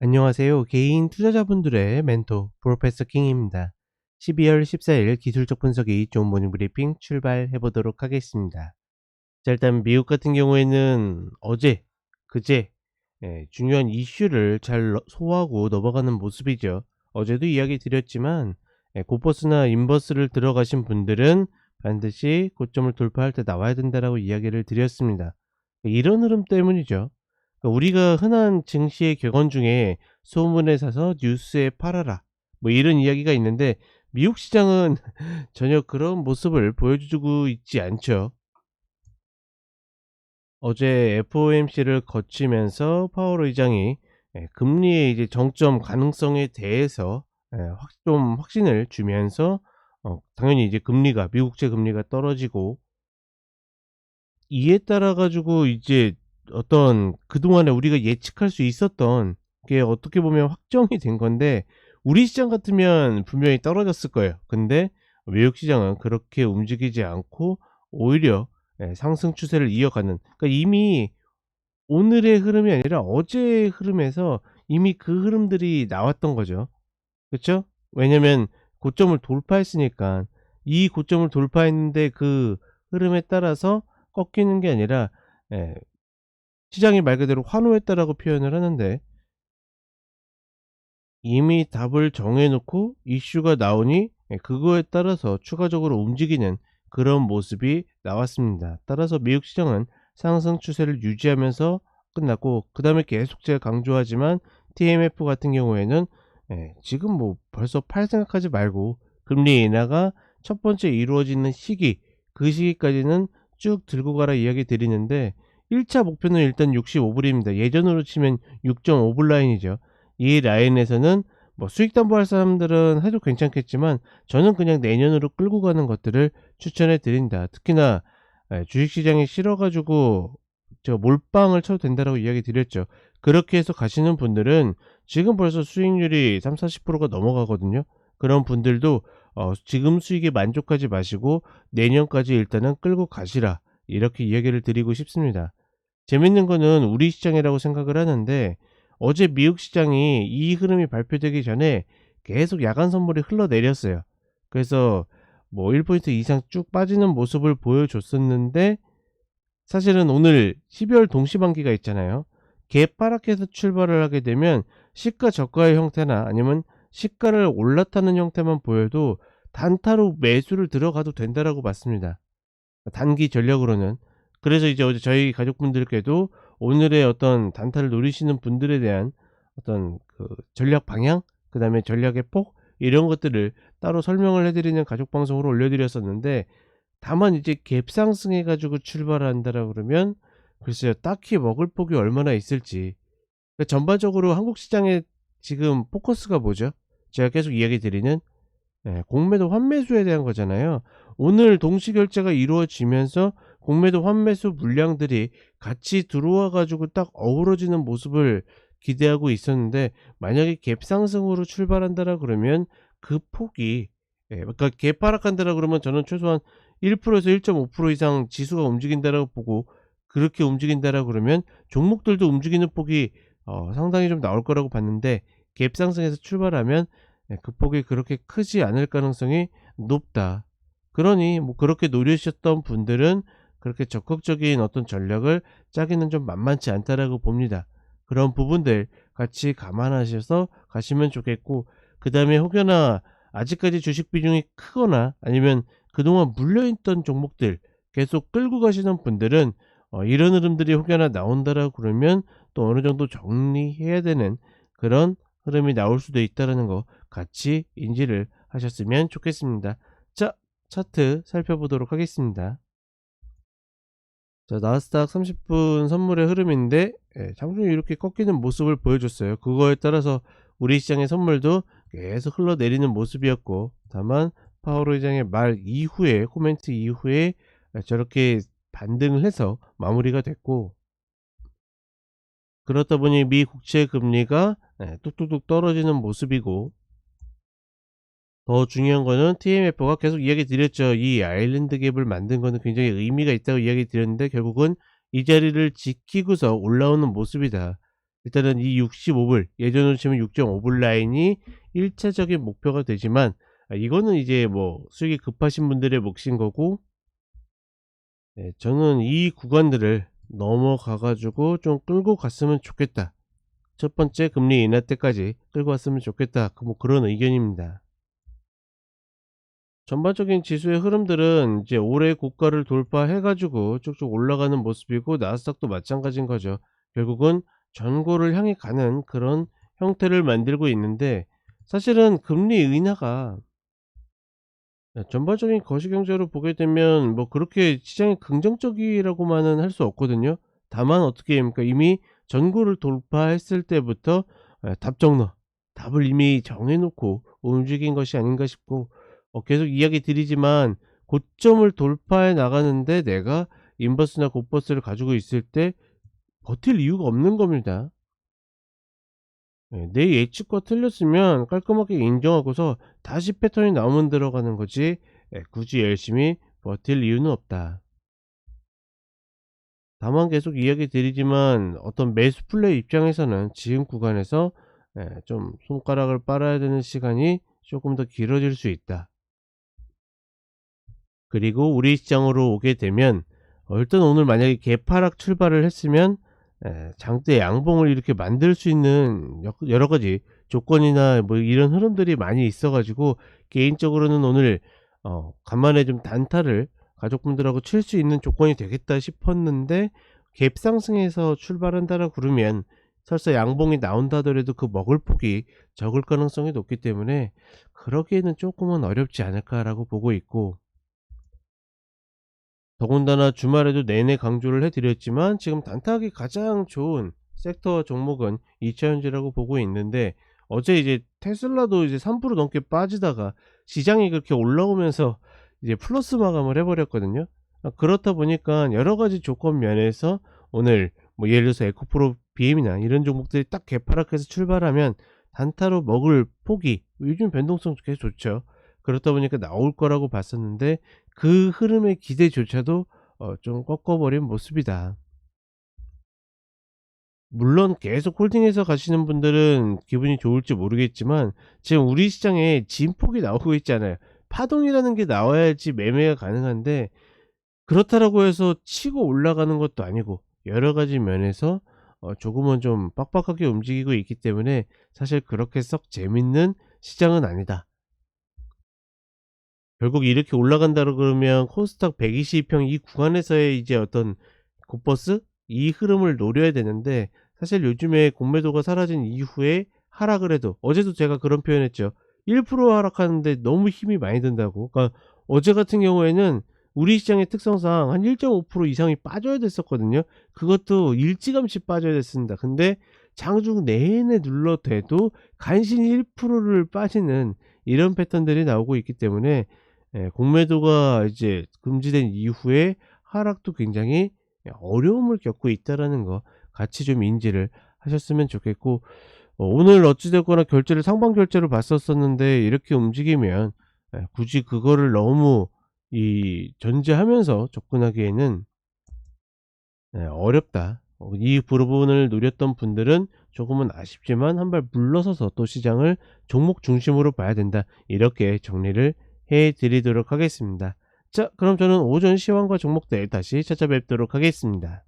안녕하세요. 개인 투자자분들의 멘토 프로페서 킹입니다. 12월 14일 기술적 분석이 좋은 모닝 브리핑 출발해 보도록 하겠습니다. 자, 일단 미국 같은 경우에는 어제, 그제 중요한 이슈를 잘 소화하고 넘어가는 모습이죠. 어제도 이야기 드렸지만 고버스나 인버스를 들어가신 분들은 반드시 고점을 돌파할 때 나와야 된다라고 이야기를 드렸습니다. 이런 흐름 때문이죠. 그러니까 우리가 흔한 증시의 격언 중에 소문에 사서 뉴스에 팔아라 뭐 이런 이야기가 있는데 미국 시장은 전혀 그런 모습을 보여주고 있지 않죠. 어제 FOMC를 거치면서 파월 의장이 금리의 이제 정점 가능성에 대해서 좀 확신을 주면서 당연히 이제 금리가 미국채 금리가 떨어지고, 이에 따라 가지고 이제 어떤 그동안에 우리가 예측할 수 있었던 게 어떻게 보면 확정이 된 건데, 우리 시장 같으면 분명히 떨어졌을 거예요. 근데 외국 시장은 그렇게 움직이지 않고 오히려 상승 추세를 이어가는, 그러니까 이미 오늘의 흐름이 아니라 어제의 흐름에서 이미 그 흐름들이 나왔던 거죠. 그쵸? 왜냐면 고점을 돌파했으니까. 이 고점을 돌파했는데 그 흐름에 따라서 꺾이는 게 아니라 예 시장이 말 그대로 환호했다라고 표현을 하는데, 이미 답을 정해 놓고 이슈가 나오니 그거에 따라서 추가적으로 움직이는 그런 모습이 나왔습니다. 따라서 미국 시장은 상승 추세를 유지하면서 끝났고, 그다음에 계속 제가 강조하지만 TMF 같은 경우에는 지금 뭐 벌써 팔 생각하지 말고 금리 인하가 첫 번째 이루어지는 시기, 그 시기까지는 쭉 들고 가라 이야기 드리는데, 1차 목표는 일단 65불입니다. 예전으로 치면 6.5불 라인이죠. 이 라인에서는 뭐 수익 담보할 사람들은 해도 괜찮겠지만 저는 그냥 내년으로 끌고 가는 것들을 추천해 드린다. 특히나 주식시장이 싫어 가지고 저 몰빵을 쳐도 된다라고 이야기 드렸죠. 그렇게 해서 가시는 분들은 지금 벌써 수익률이 30-40%가 넘어가거든요. 그런 분들도 지금 수익에 만족하지 마시고 내년까지 일단은 끌고 가시라, 이렇게 이야기를 드리고 싶습니다. 재밌는 거는 우리 시장이라고 생각을 하는데, 어제 미국 시장이 이 흐름이 발표되기 전에 계속 야간 선물이 흘러내렸어요. 그래서 뭐 1포인트 이상 쭉 빠지는 모습을 보여줬었는데, 사실은 오늘 12월 동시반기가 있잖아요. 개파락해서 출발을 하게 되면 시가 저가의 형태나 아니면 시가를 올라타는 형태만 보여도 단타로 매수를 들어가도 된다라고 봤습니다. 단기 전략으로는. 그래서 이제 어제 저희 가족분들께도 오늘의 어떤 단타를 노리시는 분들에 대한 어떤 그 전략 방향, 그다음에 전략의 폭, 이런 것들을 따로 설명을 해 드리는 가족 방송으로 올려 드렸었는데, 다만 이제 갭상승해 가지고 출발한다라고 그러면 글쎄요, 딱히 먹을 폭이 얼마나 있을지. 그러니까 전반적으로 한국 시장의 지금 포커스가 뭐죠? 제가 계속 이야기 드리는 공매도 환매수에 대한 거잖아요. 오늘 동시 결제가 이루어지면서 공매도 환매수 물량들이 같이 들어와 가지고 딱 어우러지는 모습을 기대하고 있었는데, 만약에 갭 상승으로 출발한다라 그러면 그 폭이 그러니까 갭 하락한다라 그러면 저는 최소한 1%에서 1.5% 이상 지수가 움직인다라고 보고, 그렇게 움직인다라 그러면 종목들도 움직이는 폭이 상당히 좀 나올 거라고 봤는데, 갭 상승에서 출발하면 그 폭이 그렇게 크지 않을 가능성이 높다. 그러니 뭐 그렇게 노리셨던 분들은 그렇게 적극적인 어떤 전략을 짜기는 좀 만만치 않다라고 봅니다. 그런 부분들 같이 감안하셔서 가시면 좋겠고, 그 다음에 혹여나 아직까지 주식 비중이 크거나 아니면 그동안 물려있던 종목들 계속 끌고 가시는 분들은 이런 흐름들이 혹여나 나온다라고 그러면 또 어느 정도 정리해야 되는 그런 흐름이 나올 수도 있다라는 거 같이 인지를 하셨으면 좋겠습니다. 자, 차트 살펴보도록 하겠습니다. 자, 나스닥 30분 선물의 흐름인데 장중에 이렇게 꺾이는 모습을 보여줬어요. 그거에 따라서 우리 시장의 선물도 계속 흘러내리는 모습이었고, 다만 파월 의장의 말 이후에 코멘트 이후에 저렇게 반등을 해서 마무리가 됐고, 그렇다 보니 미 국채 금리가 뚝뚝뚝 떨어지는 모습이고, 더 중요한 거는 TMF가 계속 이야기 드렸죠. 이 아일랜드 갭을 만든 거는 굉장히 의미가 있다고 이야기 드렸는데, 결국은 이 자리를 지키고서 올라오는 모습이다. 일단은 이 65불, 예전으로 치면 6.5불 라인이 1차적인 목표가 되지만, 이거는 이제 뭐 수익이 급하신 분들의 몫인 거고, 저는 이 구간들을 넘어가 가지고 좀 끌고 갔으면 좋겠다. 첫 번째 금리 인하 때까지 끌고 왔으면 좋겠다. 뭐 그런 의견입니다. 전반적인 지수의 흐름들은 이제 올해 고가를 돌파해 가지고 쭉쭉 올라가는 모습이고, 나스닥도 마찬가지인 거죠. 결국은 전고를 향해 가는 그런 형태를 만들고 있는데, 사실은 금리 인하가 전반적인 거시경제로 보게 되면 뭐 그렇게 시장이 긍정적이라고만은 할 수 없거든요. 다만 어떻게 됩니까? 이미 전고를 돌파했을 때부터 답정너, 답을 이미 정해 놓고 움직인 것이 아닌가 싶고, 계속 이야기 드리지만 고점을 돌파해 나가는데 내가 인버스나 곱버스를 가지고 있을 때 버틸 이유가 없는 겁니다. 내 예측과 틀렸으면 깔끔하게 인정하고서 다시 패턴이 나오면 들어가는 거지, 굳이 열심히 버틸 이유는 없다. 다만 계속 이야기 드리지만 어떤 매수 플레이 입장에서는 지금 구간에서 좀 손가락을 빨아야 되는 시간이 조금 더 길어질 수 있다. 그리고 우리 시장으로 오게 되면, 일단 오늘 만약에 개파락 출발을 했으면 장대 양봉을 이렇게 만들 수 있는 여러 가지 조건이나 뭐 이런 흐름들이 많이 있어 가지고, 개인적으로는 오늘 간만에 좀 단타를 가족분들하고 칠 수 있는 조건이 되겠다 싶었는데, 갭 상승해서 출발한다라 그러면 설사 양봉이 나온다 하더라도 그 먹을 폭이 적을 가능성이 높기 때문에 그러기에는 조금은 어렵지 않을까라고 보고 있고, 더군다나 주말에도 내내 강조를 해 드렸지만 지금 단타하기 가장 좋은 섹터 종목은 2차전지라고 보고 있는데, 어제 이제 테슬라도 이제 3% 넘게 빠지다가 시장이 그렇게 올라오면서 이제 플러스 마감을 해 버렸거든요. 그렇다 보니까 여러 가지 조건 면에서 오늘 뭐 예를 들어서 에코프로 BM이나 이런 종목들이 딱 개파락해서 출발하면 단타로 먹을 폭이 요즘 변동성 계속 좋죠. 그렇다 보니까 나올 거라고 봤었는데 그 흐름의 기대조차도 좀 꺾어버린 모습이다. 물론 계속 홀딩해서 가시는 분들은 기분이 좋을지 모르겠지만 지금 우리 시장에 진폭이 나오고 있잖아요. 파동이라는 게 나와야지 매매가 가능한데, 그렇다라고 해서 치고 올라가는 것도 아니고 여러 가지 면에서 조금은 좀 빡빡하게 움직이고 있기 때문에 사실 그렇게 썩 재밌는 시장은 아니다. 결국 이렇게 올라간다 그러면 코스닥 120평 이 구간에서의 이제 어떤 곱버스 이 흐름을 노려야 되는데, 사실 요즘에 공매도가 사라진 이후에 하락을 해도, 어제도 제가 그런 표현했죠. 1% 하락하는데 너무 힘이 많이 든다고. 그러니까 어제 같은 경우에는 우리 시장의 특성상 한 1.5% 이상이 빠져야 됐었거든요. 그것도 일찌감치 빠져야 됐습니다. 근데 장중 내내 눌러대도 간신히 1%를 빠지는 이런 패턴들이 나오고 있기 때문에, 공매도가 이제 금지된 이후에 하락도 굉장히 어려움을 겪고 있다라는 거 같이 좀 인지를 하셨으면 좋겠고, 오늘 어찌 됐거나 결제를 상방 결제로 봤었었는데 이렇게 움직이면 굳이 그거를 너무 이 전제하면서 접근하기에는 어렵다. 이 부분을 노렸던 분들은 조금은 아쉽지만 한 발 물러서서 또 시장을 종목 중심으로 봐야 된다. 이렇게 정리를 해 드리도록 하겠습니다. 자, 그럼 저는 오전 시황과 종목들 다시 찾아뵙도록 하겠습니다.